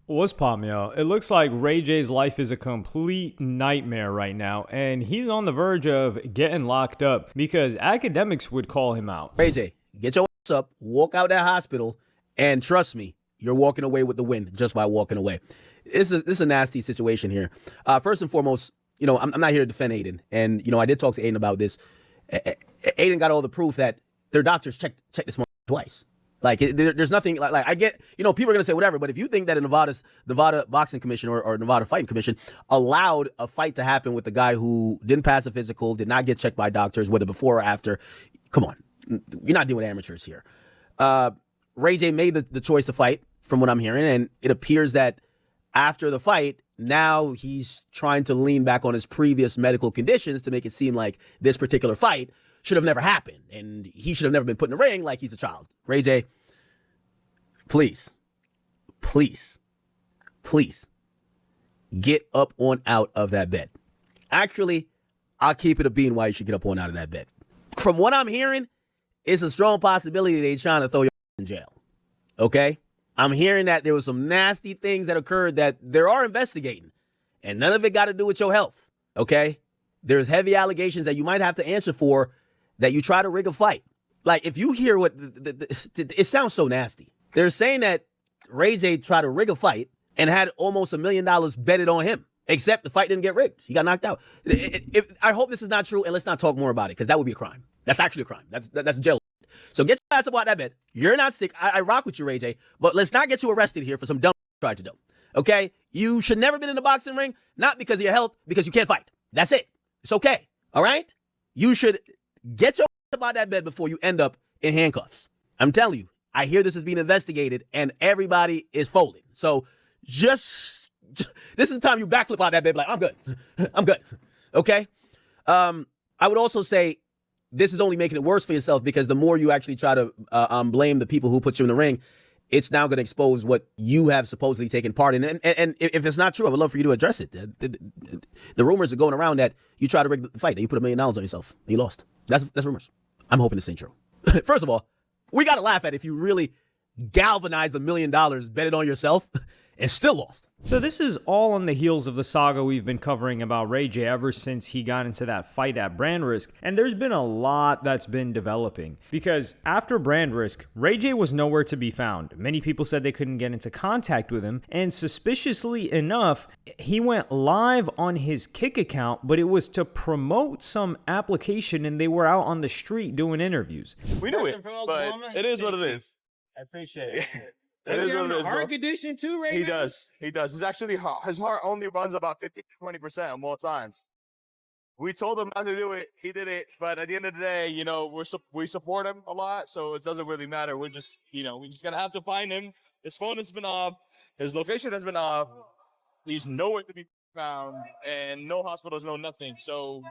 What's poppin', yo? It looks like Ray J's life is a complete nightmare right now, and he's on the verge of getting locked up because academics would call him out. Ray J, get your ass up, walk out that hospital, and trust me, you're walking away with the win just by walking away. This is a nasty situation here. First and foremost, I'm not here to defend Aiden, and I did talk to Aiden about this. Aiden got all the proof that their doctors checked this twice. Like, there's nothing like I get, people are going to say whatever, but if you think that a Nevada Boxing Commission or Nevada Fighting Commission allowed a fight to happen with the guy who didn't pass a physical, did not get checked by doctors, whether before or after, come on, you're not dealing with amateurs here. Ray J made the choice to fight from what I'm hearing, and it appears that after the fight, now he's trying to lean back on his previous medical conditions to make it seem like this particular fight should have never happened, and he should have never been put in the ring like he's a child. Ray J, please get up on out of that bed. Actually, I'll keep it a bean why you should get up on out of that bed. From what I'm hearing, it's a strong possibility they're trying to throw you in jail. Okay? I'm hearing that there was some nasty things that occurred that they are investigating, and none of it got to do with your health. Okay? There's heavy allegations that you might have to answer for that you try to rig a fight. Like, if you hear what, it sounds so nasty. They're saying that Ray J tried to rig a fight and had almost $1 million betted on him, except the fight didn't get rigged. He got knocked out. I hope this is not true, and let's not talk more about it, because that would be a crime. That's actually a crime. That's jail. So get your ass up out that bed. You're not sick. I rock with you, Ray J, but let's not get you arrested here for some dumb you tried to do. Okay? You should never been in the boxing ring, not because of your health, because you can't fight. That's it. It's okay. All right? You should get your ass up out that bed before you end up in handcuffs. I'm telling you, I hear this is being investigated, and everybody is folding. So just this is the time you backflip out that bed like, I'm good. I'm good. Okay? I would also say this is only making it worse for yourself, because the more you actually try to blame the people who put you in the ring, it's now going to expose what you have supposedly taken part in. And if it's not true, I would love for you to address it. The rumors are going around that you tried to rig the fight, that you put $1 million on yourself, and you lost. That's rumors. I'm hoping this ain't true. First of all, we got to laugh at if you really galvanized $1 million, bet it on yourself, and still lost. So this is all on the heels of the saga we've been covering about Ray J ever since he got into that fight at Brand Risk, and there's been a lot that's been developing, because after Brand Risk, Ray J was nowhere to be found. Many people said they couldn't get into contact with him, and suspiciously enough, he went live on his Kick account, but it was to promote some application, and they were out on the street doing interviews. We knew it, but it is what it is. I appreciate it. It is what it is, heart bro. condition too, right? He does. He's actually, his heart only runs about 50-20% more times. We told him not to do it. He did it. But at the end of the day, we support him a lot. So it doesn't really matter. We're just, we just going to have to find him. His phone has been off. His location has been off. He's nowhere to be found. And no hospitals, no nothing. So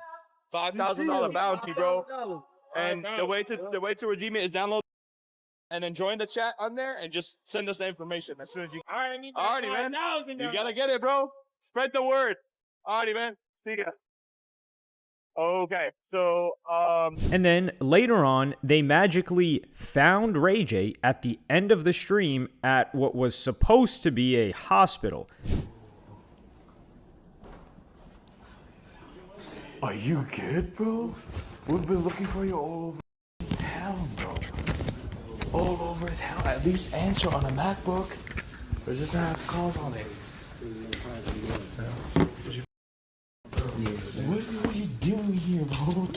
$5,000 bounty, bro. And the way to redeem it is download and then join the chat on there and just send us the information as soon as you. Alrighty, man. You gotta get it, bro. Spread the word. Alrighty, man. See ya. Okay, so And then later on, they magically found Ray J at the end of the stream at what was supposed to be a hospital. Are you good, bro? We've been looking for you all over town, bro. All over town. At least answer on a MacBook. Or does it have calls on it? What are you doing here, bro?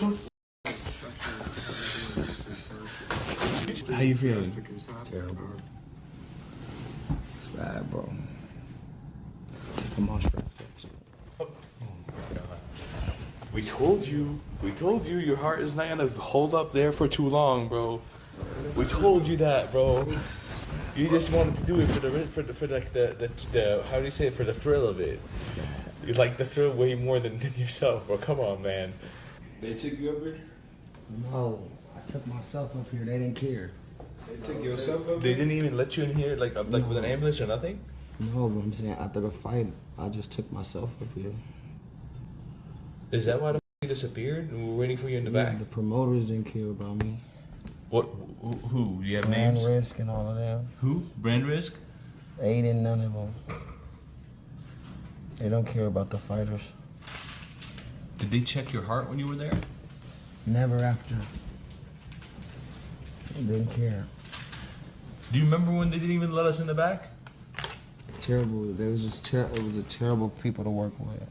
How you feeling? Terrible. It's bad, bro. I'm on stress. We told you your heart is not gonna hold up there for too long, bro. We told you that, bro. You just wanted to do it for the how do you say it, for the thrill of it. You like the thrill way more than yourself, bro. Come on, man. They took you up here? No, I took myself up here. They didn't care. They took yourself up They here? didn't even let you in here like with an ambulance or nothing? No, but I'm saying after the fight, I just took myself up here. Is that why the you disappeared and we're waiting for you in the Yeah, back? the promoters didn't care about me. What? Who? Do you have Brand names? Risk and all of them. Who? Brand Risk? Aiden, none of them. They don't care about the fighters. Did they check your heart when you were there? Never after. They didn't care. Do you remember when they didn't even let us in the back? Terrible. They was just it was a terrible people to work with.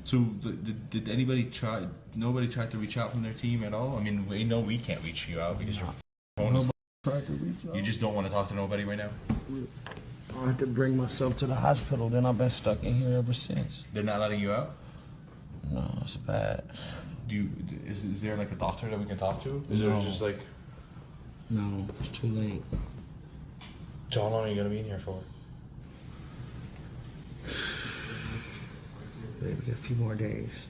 So did anybody try? Nobody tried to reach out from their team at all? I mean, we know we can't reach you out because your phone is. Tried to reach out. You just don't want to talk to nobody right now? I had to bring myself to the hospital. Then I've been stuck in here ever since. They're not letting you out? No, it's bad. Is there like a doctor that we can talk to? Is there No. just like... No, it's too late. So how long are you going to be in here for? Maybe a few more days.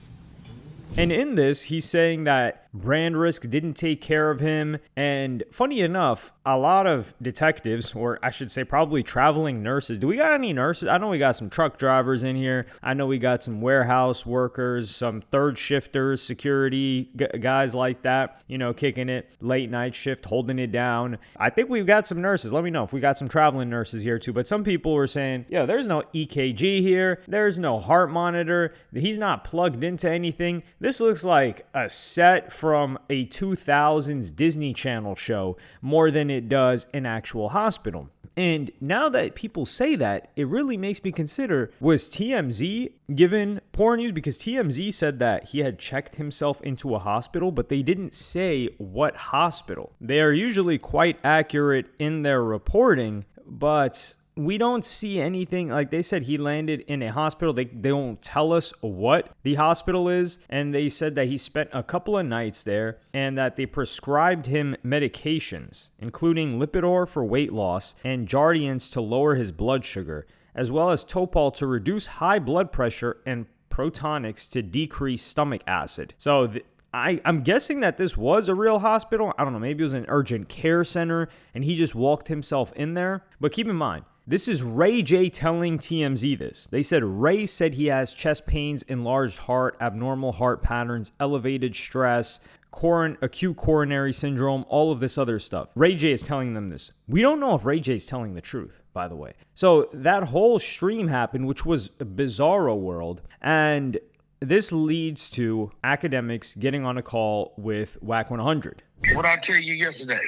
And in this, he's saying that Brand Risk didn't take care of him. And funny enough, a lot of detectives, or I should say probably traveling nurses. Do we got any nurses? I know we got some truck drivers in here. I know we got some warehouse workers, some third shifters, security guys like that, you know, kicking it, late night shift, holding it down. I think we've got some nurses. Let me know if we got some traveling nurses here too. But some people were saying, yo, there's no EKG here. There's no heart monitor. He's not plugged into anything. This looks like a set from a 2000s Disney Channel show more than it does an actual hospital. And now that people say that, it really makes me consider, was TMZ given poor news? Because TMZ said that he had checked himself into a hospital, but they didn't say what hospital. They are usually quite accurate in their reporting, but we don't see anything. Like they said, he landed in a hospital. They don't tell us what the hospital is. And they said that he spent a couple of nights there and that they prescribed him medications, including Lipitor for weight loss and Jardiance to lower his blood sugar, as well as Topol to reduce high blood pressure and Protonix to decrease stomach acid. So I'm guessing that this was a real hospital. I don't know. Maybe it was an urgent care center and he just walked himself in there. But keep in mind, this is Ray J telling TMZ this. They said Ray said he has chest pains, enlarged heart, abnormal heart patterns, elevated stress, acute coronary syndrome, all of this other stuff. Ray J is telling them this. We don't know if Ray J is telling the truth, by the way. So that whole stream happened, which was a bizarro world. And this leads to academics getting on a call with WAC 100. What I tell you yesterday?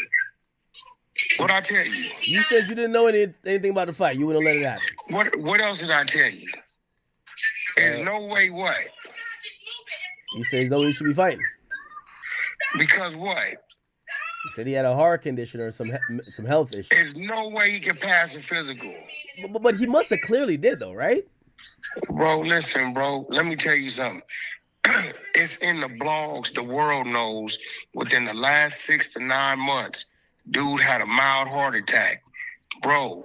What I tell you? You said you didn't know anything about the fight. You wouldn't let it happen. What else did I tell you? There's no way what? You said there's no way you should be fighting. Because what? You said he had a heart condition or some health issue. There's no way he can pass a physical. But he must have clearly did though, right? Bro, listen, bro. Let me tell you something. It's in the blogs. The world knows within the last 6 to 9 months, dude had a mild heart attack. Bro,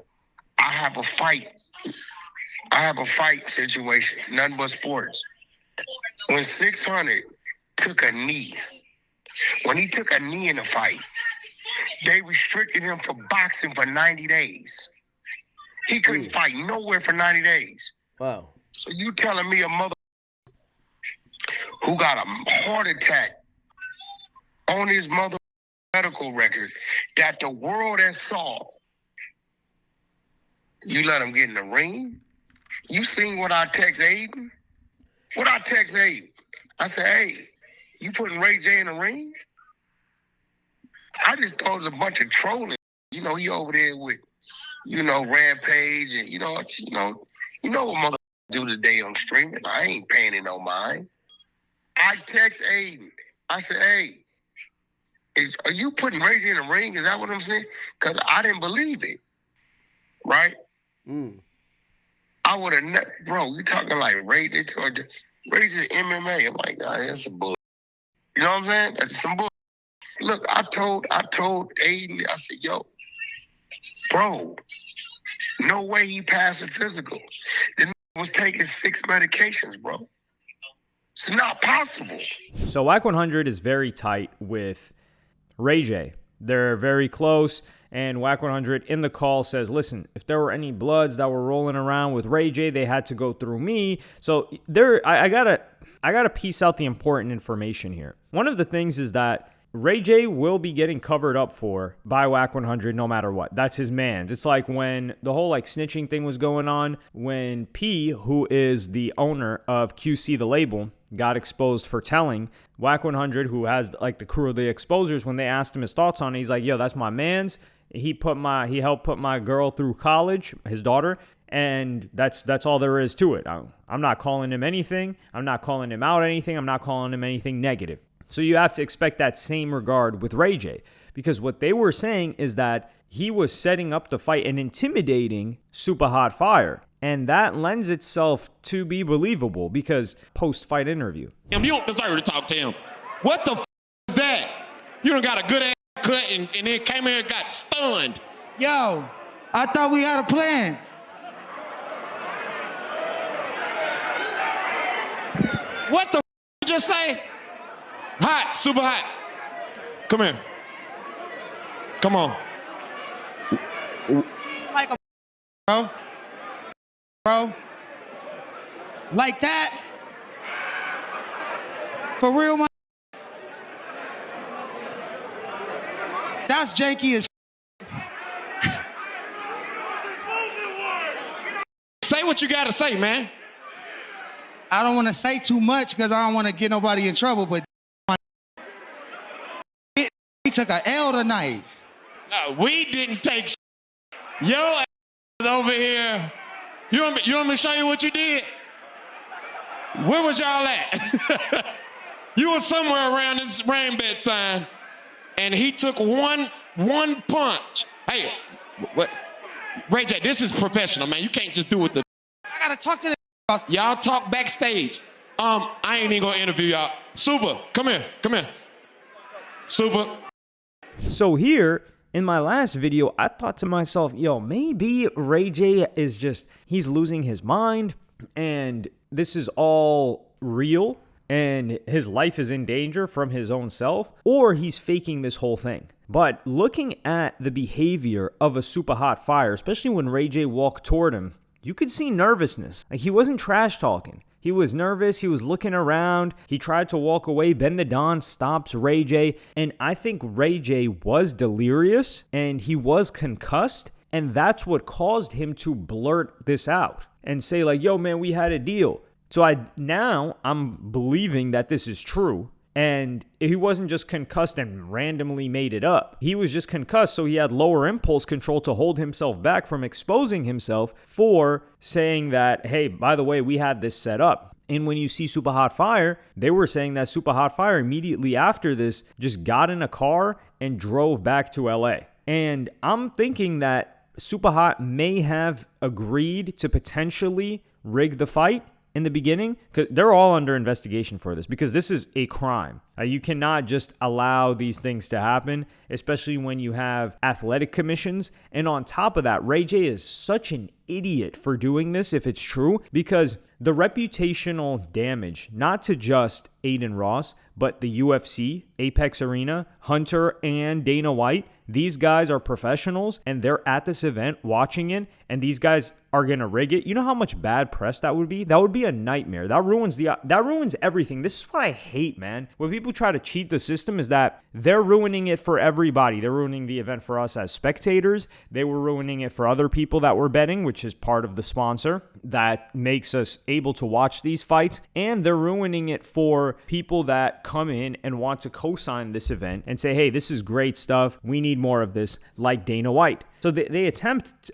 I have a fight. I have a fight situation. Nothing but sports. When 600 took a knee, when he took a knee in the fight, they restricted him from boxing for 90 days. He couldn't fight nowhere for 90 days. Wow. So you telling me a mother who got a heart attack on his mother medical record that the world has saw, you let him get in the ring? You seen what I text Aiden? What I text Aiden? I said, hey, you putting Ray J in the ring? I just thought it was a bunch of trolling. You know, he over there with, Rampage and, you know what mother do today on streaming. I ain't paying it no mind. I text Aiden. I said, hey, are you putting Ray J in the ring? Is that what I'm saying? Because I didn't believe it. Right? I would have never, bro, you talking like Ray J MMA. I'm like, God, that's some bull. You know what I'm saying? That's some bull. Look, I told Aiden, I said, yo, bro, no way he passed a physical. The was taking 6 medications, bro. It's not possible. So WAC 100 is very tight with Ray J. They're very close. And WAC 100 in the call says, listen, if there were any bloods that were rolling around with Ray J, they had to go through me. So I gotta piece out the important information here. One of the things is that Ray J will be getting covered up for by Whack 100 no matter what. That's his man. It's like when the whole like snitching thing was going on, when P, who is the owner of QC the label, got exposed for telling. Whack 100, who has like the crew of the exposers, when they asked him his thoughts on it, he's like, yo, that's my man's. He helped put my girl through college, his daughter, and that's all there is to it. I'm not calling him anything. I'm not calling him out anything. I'm not calling him anything negative. So you have to expect that same regard with Ray J, because what they were saying is that he was setting up the fight and intimidating Super Hot Fire. And that lends itself to be believable because post-fight interview. You don't deserve to talk to him. What the is that? You done got a good ass cut and then came here and got stunned. Yo, I thought we had a plan. What the you just say? Hot, super hot. Come here. Come on. Like a bro. Like that? For real, my that's janky as Say what you gotta say, man. I don't want to say too much because I don't want to get nobody in trouble, but he took a L tonight. No, we didn't take Yo ass over here. You want me to show you what you did? Where was y'all at? You were somewhere around this rain bed sign, and he took one punch. Hey, what? Ray J, this is professional, man. You can't just do it the. I gotta talk to the. Y'all talk backstage. I ain't even gonna interview y'all. Super, come here. Super. So here, in my last video, I thought to myself, yo, maybe Ray J is just, he's losing his mind and this is all real and his life is in danger from his own self, or he's faking this whole thing. But looking at the behavior of a Super Hot Fire, especially when Ray J walked toward him, you could see nervousness. Like, he wasn't trash talking. He was nervous. He was looking around. He tried to walk away. Ben the Don stops Ray J. And I think Ray J was delirious and he was concussed. And that's what caused him to blurt this out and say like, yo, man, we had a deal. So I'm believing that this is true. And he wasn't just concussed and randomly made it up. He was just concussed, so he had lower impulse control to hold himself back from exposing himself for saying that, hey, by the way, we had this set up. And when you see Super Hot Fire, they were saying that Super Hot Fire immediately after this just got in a car and drove back to LA. And I'm thinking that Super Hot may have agreed to potentially rig the fight in the beginning, because they're all under investigation for this, because this is a crime. You cannot just allow these things to happen, especially when you have athletic commissions. And on top of that, Ray J is such an idiot for doing this if it's true, because the reputational damage, not to just Aiden Ross, but the UFC, Apex Arena, Hunter, and Dana White, these guys are professionals and they're at this event watching it, and these guys are going to rig it. You know how much bad press that would be? That would be a nightmare. That ruins everything. This is what I hate, man. When people try to cheat the system, is that they're ruining it for everybody. They're ruining the event for us as spectators. They were ruining it for other people that were betting, which is part of the sponsor that makes us able to watch these fights. And they're ruining it for people that come in and want to co-sign this event and say, hey, this is great stuff. We need more of this, like Dana White. So they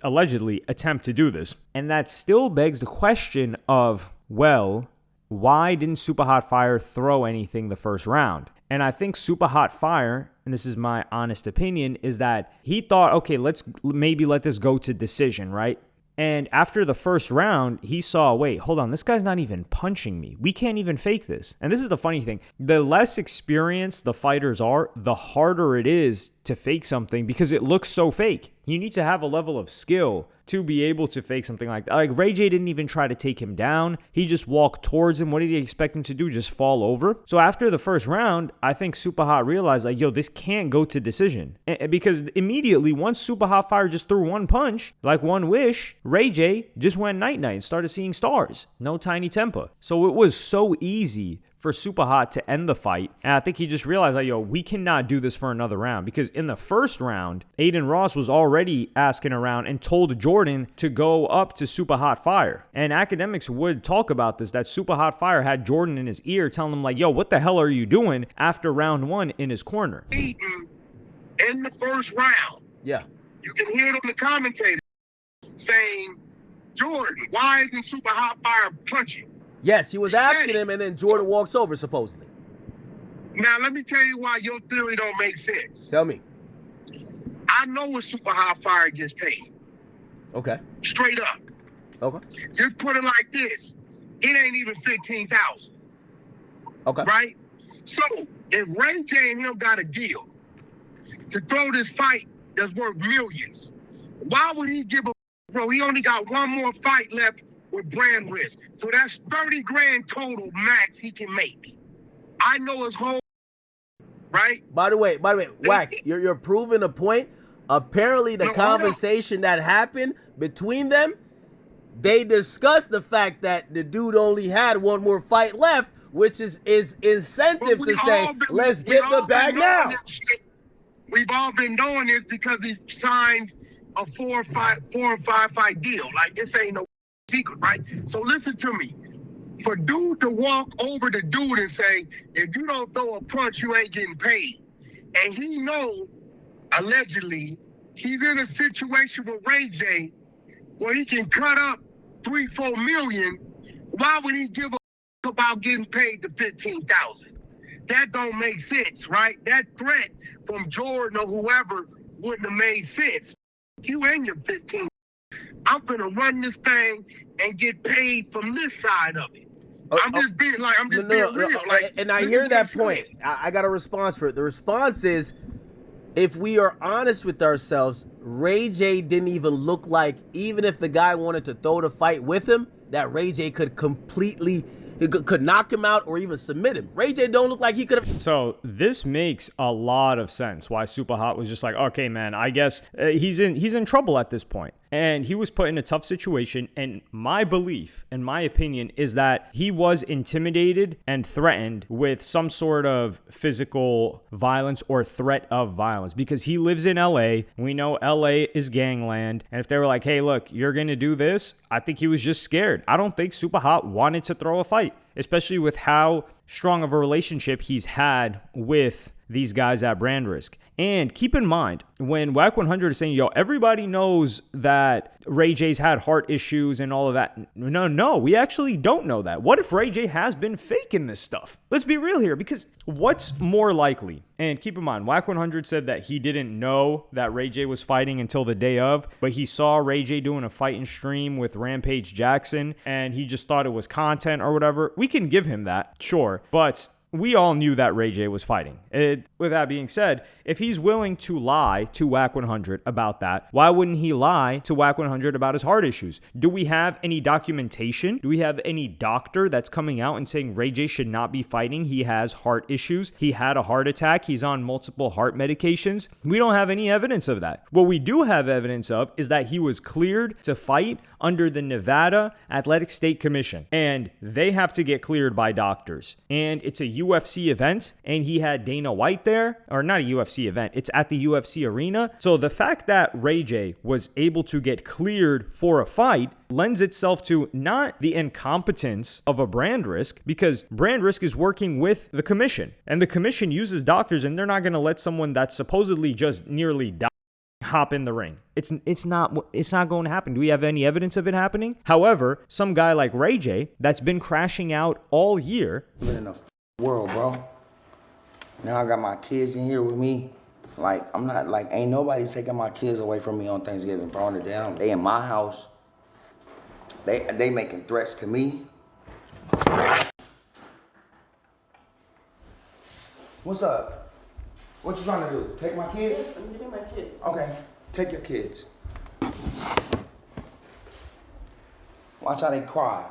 allegedly attempt to do this. And that still begs the question of, well, why didn't Super Hot Fire throw anything the first round? And I think Super Hot Fire, and this is my honest opinion, is that he thought, okay, let's maybe let this go to decision, right? And after the first round, he saw, wait, hold on, this guy's not even punching me. We can't even fake this. And this is the funny thing. The less experienced the fighters are, the harder it is to fake something because it looks so fake. You need to have a level of skill to be able to fake something like that. Like, Ray J didn't even try to take him down. He just walked towards him. What did he expect him to do? Just fall over? So after the first round, I think Super Hot realized, like, yo, this can't go to decision. Because immediately, once Super Hot Fire just threw one punch, like one wish, Ray J just went night-night and started seeing stars. No Tiny Tempa. So it was so easy for Super Hot to end the fight. And I think he just realized, like, yo, we cannot do this for another round. Because in the first round, Aiden Ross was already asking around and told Jordan to go up to Super Hot Fire. And academics would talk about this, that Super Hot Fire had Jordan in his ear telling him, like, yo, what the hell are you doing after round one in his corner? Beaten in the first round. Yeah. You can hear it on the commentator saying, Jordan, why isn't Super Hot Fire punching? Yes, he was asking him, and then Jordan walks over, supposedly. Now, let me tell you why your theory don't make sense. Tell me. I know what Super Hot Fire gets paid. Okay. Straight up. Okay. Just put it like this. It ain't even 15,000. Okay. Right? So, if Ray J and him got a deal to throw this fight that's worth millions, why would he give a bro? He only got one more fight left with brand risk. So that's 30 grand total max he can make. I know his whole, right? By the way, Wack, you're proving a point. Apparently, the conversation that happened between them, they discussed the fact that the dude only had one more fight left, which is incentive to say, let's get the bag now. We've all been knowing this because he signed a 4 or 5 fight deal. Like, this ain't no secret, right? So listen to me. For dude to walk over to dude and say, if you don't throw a punch, you ain't getting paid. And he know, allegedly, he's in a situation with Ray J where he can cut up 3-4 million. Why would he give a about getting paid to 15,000? That don't make sense, right? That threat from Jordan or whoever wouldn't have made sense. You and your 15. I'm gonna run this thing and get paid from this side of it. I'm just being real. Like, and I hear that point. I got a response for it. The response is, if we are honest with ourselves, Ray J didn't even look like, even if the guy wanted to throw the fight with him, that Ray J could completely, could knock him out or even submit him. Ray J don't look like he could have. So this makes a lot of sense why Super Hot was just like, okay, man, I guess he's in trouble at this point. And he was put in a tough situation. And my belief, in my opinion, is that he was intimidated and threatened with some sort of physical violence or threat of violence because he lives in LA. We know LA is gangland. And if they were like, hey, look, you're going to do this, I think he was just scared. I don't think Super Hot wanted to throw a fight, especially with how strong of a relationship he's had with these guys at Brand Risk. And keep in mind, when WAC 100 is saying, yo, everybody knows that Ray J's had heart issues and all of that. No, we actually don't know that. What if Ray J has been faking this stuff? Let's be real here, because what's more likely? And keep in mind, WAC 100 said that he didn't know that Ray J was fighting until the day of, but he saw Ray J doing a fight and stream with Rampage Jackson, and he just thought it was content or whatever. We can give him that, sure, but we all knew that Ray J was fighting. With that being said, if he's willing to lie to WAC 100 about that, why wouldn't he lie to WAC 100 about his heart issues? Do we have any documentation? Do we have any doctor that's coming out and saying Ray J should not be fighting? He has heart issues. He had a heart attack. He's on multiple heart medications. We don't have any evidence of that. What we do have evidence of is that he was cleared to fight under the Nevada Athletic State Commission, and they have to get cleared by doctors. And it's a UFC event, and he had Dana White there, or not a UFC event, it's at the UFC arena. So the fact that Ray J was able to get cleared for a fight lends itself to not the incompetence of a Brand Risk, because Brand Risk is working with the commission, and the commission uses doctors, and they're not going to let someone that's supposedly just nearly died hop in the ring. It's not going to happen. Do we have any evidence of it happening? However, some guy like Ray J that's been crashing out all year. Living in a world, bro. Now I got my kids in here with me. Like, I'm not, like, ain't nobody taking my kids away from me on Thanksgiving, bro. They in my house. They making threats to me. What's up? What you trying to do? Take my kids? Yes, I'm getting my kids. Okay, take your kids. Watch how they cry.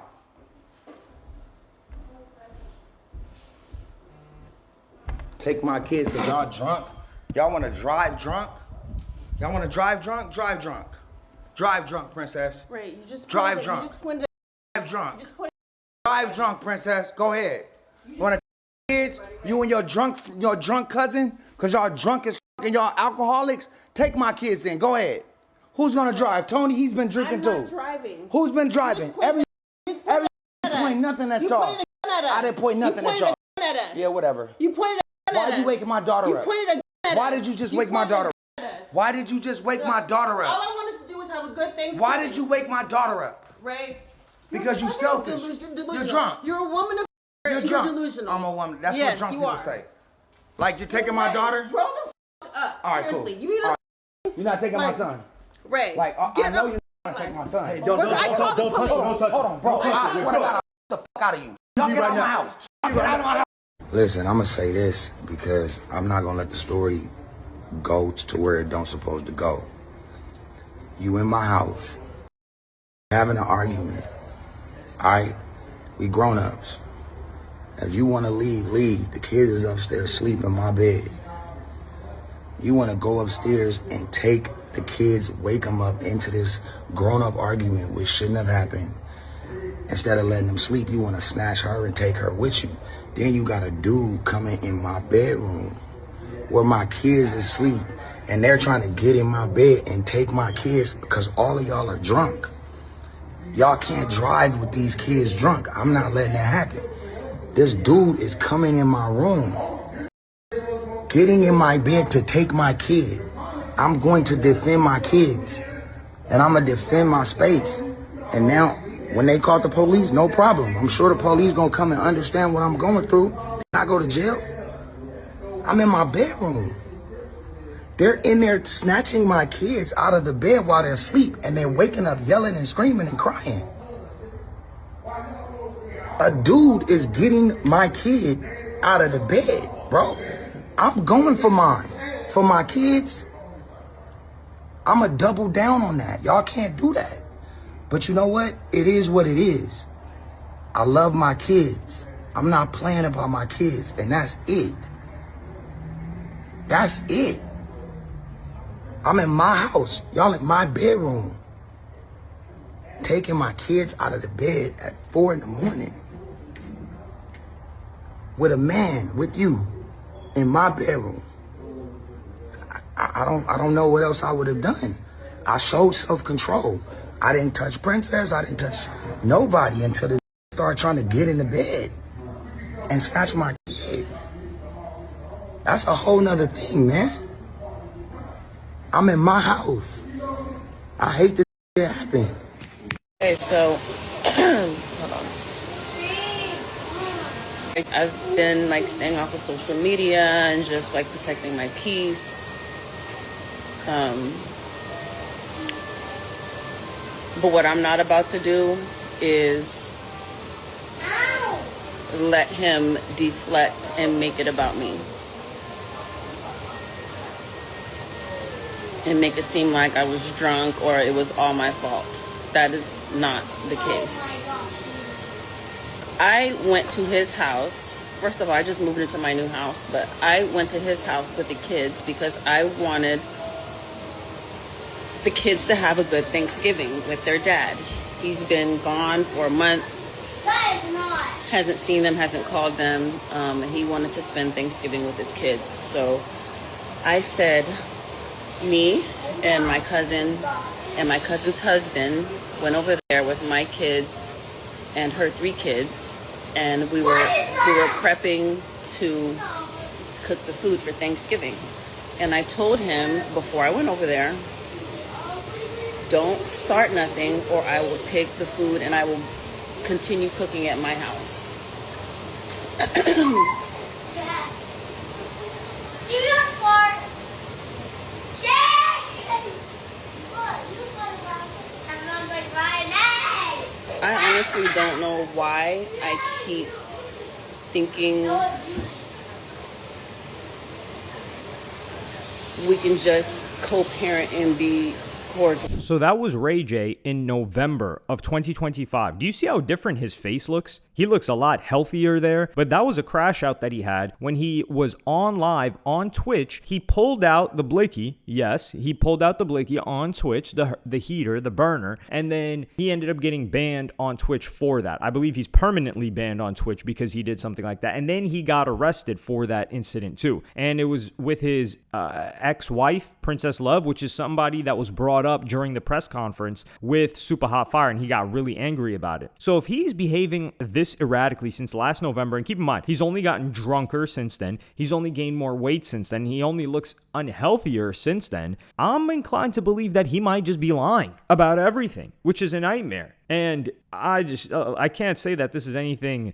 Take my kids, cause y'all drunk. Y'all wanna drive drunk? Y'all wanna drive drunk? Drive drunk. Drive drunk, princess. Right, you just drive drunk. You just pointed. Drive drunk. You just pointed. Drive drunk, princess. Go ahead. You wanna bitch, you and your drunk cousin, cause y'all drunk as fuck and y'all alcoholics, take my kids then. Go ahead. Who's gonna drive? Tony, he's been drinking too. I'm not driving. Who's been driving? Every point nothing at y'all. I didn't point nothing at y'all. Yeah, whatever. You pointed a gun at us. Why are you waking my daughter up? You pointed a gun at us. Why did you just wake my daughter up? Why did you just wake my daughter All up? I wanted to do was have a good Thanksgiving. Why did you wake my daughter up? Ray. Because you selfish. You're delusional. You're drunk. You're a woman of You're drunk. You're delusional. I'm a woman. That's what drunk people say. Like, you're taking my daughter? Grow the fuck up. All right, seriously. cool. You need to. You're not taking my son. Ray. Like, I know you're not take my son. Hey, don't touch him. Hold on, bro. I swear to God, I'll the fuck out of you. Y'all get out of my house. Get out of my house. Listen, I'm gonna say this because I'm not gonna let the story go to where it don't supposed to go. You in my house, having an argument. Alright? We grown-ups. If you wanna leave, leave. The kids is upstairs sleeping in my bed. You wanna go upstairs and take the kids, wake them up into this grown-up argument which shouldn't have happened. Instead of letting them sleep, you wanna snatch her and take her with you. Then you got a dude coming in my bedroom where my kids is asleep and they're trying to get in my bed and take my kids because all of y'all are drunk. Y'all can't drive with these kids drunk. I'm not letting that happen. This dude is coming in my room, getting in my bed to take my kid. I'm going to defend my kids and I'm gonna defend my space. And now when they call the police, no problem. I'm sure the police gonna come and understand what I'm going through. I go to jail. I'm in my bedroom. They're in there snatching my kids out of the bed while they're asleep, and they're waking up yelling and screaming and crying. A dude is getting my kid out of the bed, bro. I'm going for mine. For my kids, I'm going to double down on that. Y'all can't do that. But you know what? It is what it is. I love my kids. I'm not playing about my kids, and that's it. That's it. I'm in my house. Y'all in my bedroom. Taking my kids out of the bed at 4 in the morning. With a man, with you, in my bedroom. I don't know what else I would have done. I showed self-control. I didn't touch Princess. I didn't touch nobody until they started trying to get in the bed and snatch my kid. That's a whole nother thing, man. I'm in my house. I hate this shit happen. Okay, so hold on. I've been like staying off of social media and just like protecting my peace. But what I'm not about to do is let him deflect and make it about me. And make it seem like I was drunk or it was all my fault. That is not the case. I went to his house. First of all, I just moved into my new house, but I went to his house with the kids because I wanted the kids to have a good Thanksgiving with their dad. He's been gone for a month. Hasn't seen them, hasn't called them. And he wanted to spend Thanksgiving with his kids. So I said, me and my cousin and my cousin's husband went over there with my kids and her 3 kids, and we were prepping to cook the food for Thanksgiving. And I told him before I went over there, don't start nothing or I will take the food and I will continue cooking at my house. I honestly don't know why I keep thinking we can just co-parent and be towards. So that was Ray J in November of 2025. Do you see how different his face looks? He looks a lot healthier there, but that was a crash out that he had when he was on live on Twitch. He pulled out the blicky. Yes, he pulled out the blicky on Twitch, the heater, the burner, and then he ended up getting banned on Twitch for that. I believe he's permanently banned on Twitch because he did something like that. And then he got arrested for that incident too. And it was with his ex-wife, Princess Love, which is somebody that was brought up during the press conference with Super Hot Fire, and he got really angry about it. So if he's behaving this erratically since last November, and keep in mind, he's only gotten drunker since then, he's only gained more weight since then, he only looks unhealthier since then, I'm inclined to believe that he might just be lying about everything, which is a nightmare. And I can't say that this is anything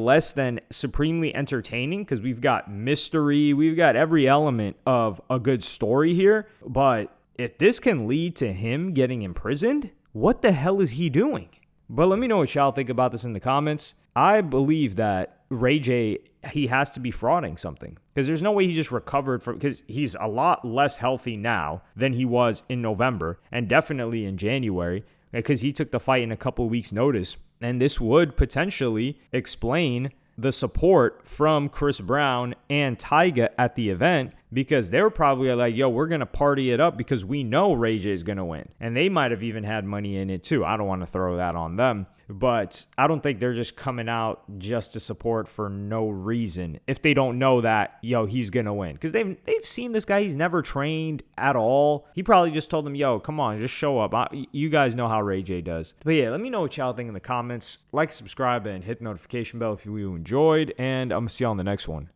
less than supremely entertaining, because we've got mystery, we've got every element of a good story here. But if this can lead to him getting imprisoned, what the hell is he doing? But let me know what y'all think about this in the comments. I believe that Ray J, he has to be frauding something, because there's no way he just recovered from, because he's a lot less healthy now than he was in November and definitely in January, because he took the fight in a couple of weeks' notice. And this would potentially explain the support from Chris Brown and Tyga at the event, because they were probably like, yo, we're going to party it up because we know Ray J is going to win. And they might have even had money in it too. I don't want to throw that on them, but I don't think they're just coming out just to support for no reason if they don't know that, yo, he's going to win. Because they've seen this guy. He's never trained at all. He probably just told them, yo, come on, just show up. You guys know how Ray J does. But yeah, let me know what y'all think in the comments. Like, subscribe, and hit the notification bell if you enjoyed. And I'm going to see you on the next one.